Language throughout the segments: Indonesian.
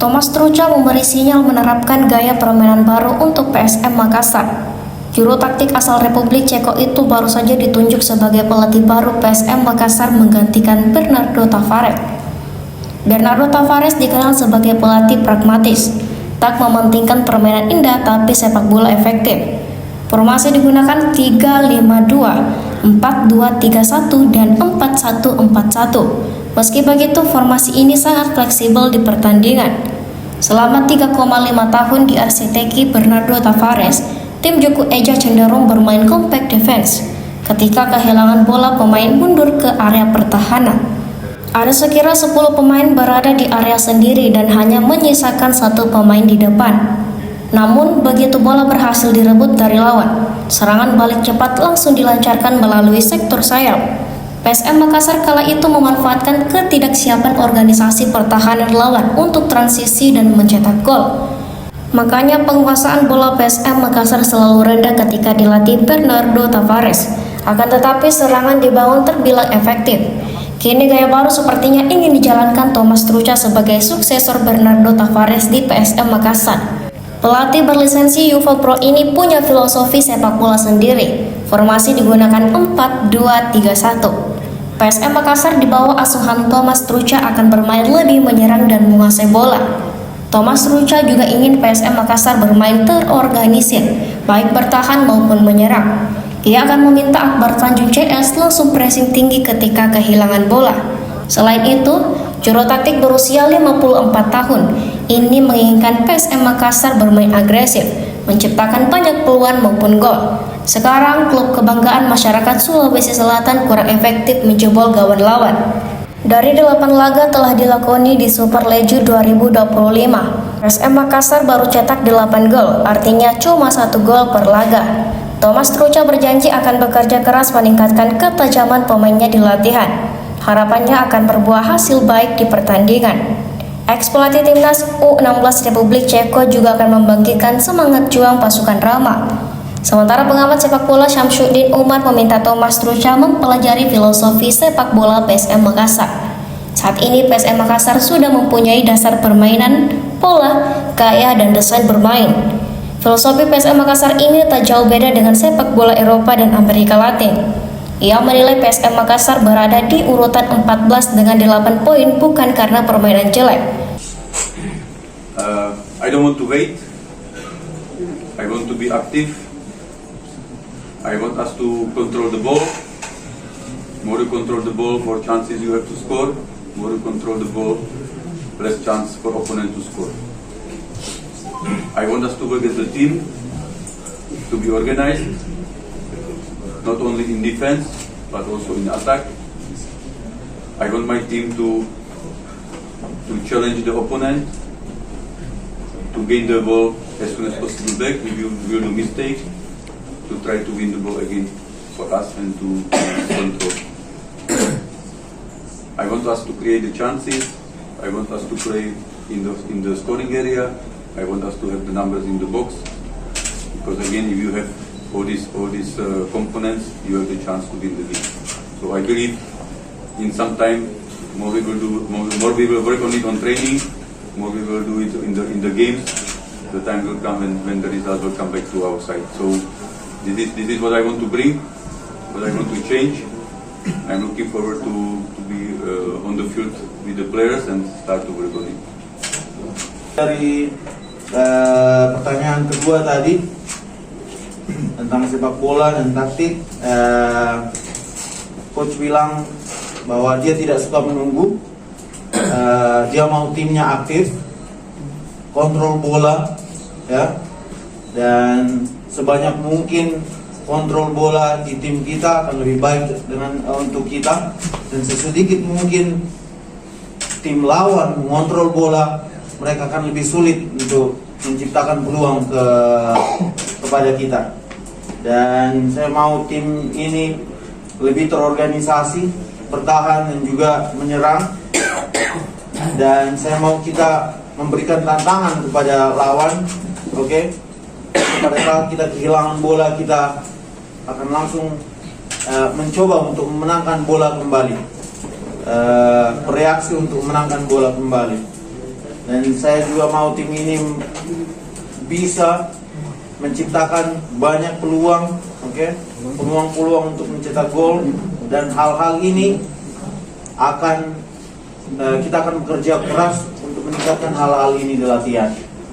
Thomas Trucha memberi sinyal menerapkan gaya permainan baru untuk PSM Makassar. Juru taktik asal Republik Ceko itu baru saja ditunjuk sebagai pelatih baru PSM Makassar menggantikan Bernardo Tavares. Bernardo Tavares dikenal sebagai pelatih pragmatis, tak mementingkan permainan indah tapi sepak bola efektif. Formasi digunakan 3-5-2, 4-2-3-1, dan 4-1-4-1. Meski begitu, formasi ini sangat fleksibel di pertandingan. Selama 3,5 tahun diarsiteki Bernardo Tavares, tim Juku Eja cenderung bermain compact defense. Ketika kehilangan bola, pemain mundur ke area pertahanan. Ada sekira 10 pemain berada di area sendiri dan hanya menyisakan 1 pemain di depan. Namun, begitu bola berhasil direbut dari lawan, serangan balik cepat langsung dilancarkan melalui sektor sayap. PSM Makassar kala itu memanfaatkan ketidaksiapan organisasi pertahanan lawan untuk transisi dan mencetak gol. Makanya penguasaan bola PSM Makassar selalu rendah ketika dilatih Bernardo Tavares. Akan tetapi serangan dibangun terbilang efektif. Kini gaya baru sepertinya ingin dijalankan Thomas Trucha sebagai suksesor Bernardo Tavares di PSM Makassar. Pelatih berlisensi UEFA Pro ini punya filosofi sepak bola sendiri. Formasi digunakan 4-2-3-1. PSM Makassar di bawah asuhan Thomas Trucha akan bermain lebih menyerang dan menguasai bola. Thomas Trucha juga ingin PSM Makassar bermain terorganisir, baik bertahan maupun menyerang. Ia akan meminta Akbar Tanjung CS langsung pressing tinggi ketika kehilangan bola. Selain itu, juru taktik berusia 54 tahun ini menginginkan PSM Makassar bermain agresif, menciptakan banyak peluang maupun gol. Sekarang, klub kebanggaan masyarakat Sulawesi Selatan kurang efektif menjebol gawang lawan. Dari 8 laga telah dilakoni di Super League 2025, PSM Makassar baru cetak 8 gol, artinya cuma 1 gol per laga. Thomas Trucha berjanji akan bekerja keras meningkatkan ketajaman pemainnya di latihan. Harapannya akan berbuah hasil baik di pertandingan. Ex-pelatih timnas U16 Republik Ceko juga akan membangkitkan semangat juang pasukan Rama. Sementara pengamat sepak bola Syamsuddin Umar meminta Thomas Trucha mempelajari filosofi sepak bola PSM Makassar. Saat ini PSM Makassar sudah mempunyai dasar permainan, pola, gaya, dan desain bermain. Filosofi PSM Makassar ini tak jauh beda dengan sepak bola Eropa dan Amerika Latin. Ia menilai PSM Makassar berada di urutan 14 dengan 8 poin bukan karena permainan jelek. I don't want to wait. I want to be active. I want us to control the ball. More you control the ball, more chances you have to score. More you control the ball, less chance for opponent to score. I want us to work as a team, to be organized, not only in defense, but also in attack. I want my team to challenge the opponent, to gain the ball as soon as possible back if you will do mistake, to try to win the ball again for us and to control. I want us to create the chances. I want us to play in the scoring area. I want us to have the numbers in the box, because again, if you have all these components, you have the chance to win the game. So I believe in some time more we will do, more we will work on it on training, more we will do it in the games. The time will come when the results will come back to our side. So this is what I want to bring, what I want to change. I'm looking forward to be on the field with the players and start to work on it. Dari pertanyaan kedua tadi tentang sepak bola dan taktik, coach bilang bahwa dia tidak suka menunggu, dia mau timnya aktif, kontrol bola, ya, dan sebanyak mungkin kontrol bola di tim kita akan lebih baik untuk kita, dan sesedikit mungkin tim lawan mengontrol bola, mereka akan lebih sulit untuk menciptakan peluang kepada kita. Dan saya mau tim ini lebih terorganisasi, bertahan dan juga menyerang. Dan saya mau kita memberikan tantangan kepada lawan, oke? Pada saat kita kehilangan bola, kita akan langsung mencoba untuk memenangkan bola kembali, bereaksi untuk memenangkan bola kembali. Dan saya juga mau tim ini bisa menciptakan banyak peluang, peluang-peluang untuk mencetak gol, dan hal-hal ini kita akan bekerja keras untuk meningkatkan hal-hal ini di latihan.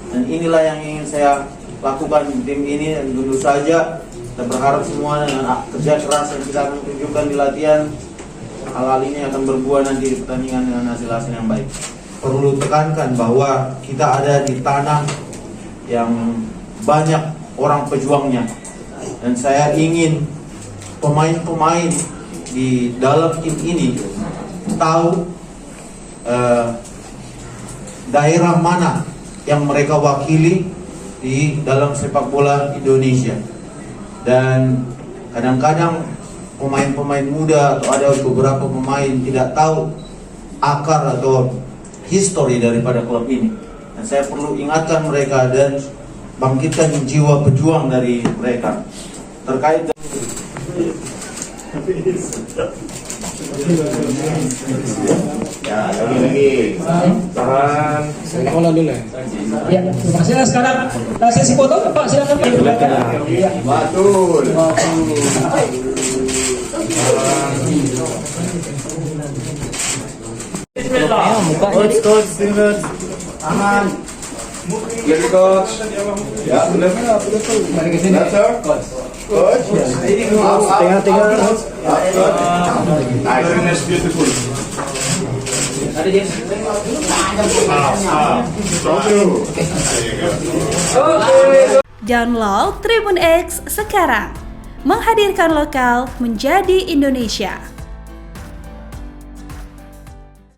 Dan inilah yang ingin saya lakukan di tim ini, dan tentu saja kita berharap semua dengan kerja keras yang kita akan tunjukkan di latihan, hal-hal ini akan berbuah nanti di pertandingan dengan hasil-hasil yang baik. Perlu tekankan bahwa kita ada di tanah yang banyak orang pejuangnya, dan saya ingin pemain-pemain di dalam tim ini tahu daerah mana yang mereka wakili di dalam sepak bola Indonesia. Dan kadang-kadang pemain-pemain muda atau ada beberapa pemain tidak tahu akar atau histori daripada klub ini. Dan saya perlu ingatkan mereka dan bangkitkan jiwa pejuang dari mereka terkait dengan tahan bola dulu ya. Terima kasih. Sekarang sesi foto Pak, silakan. Betul. aman. Let it coach. Ya, benar. Balik ke sini. Coach. Tengah-tengah. Nice, beautiful. Download Tribun X sekarang, menghadirkan lokal menjadi Indonesia.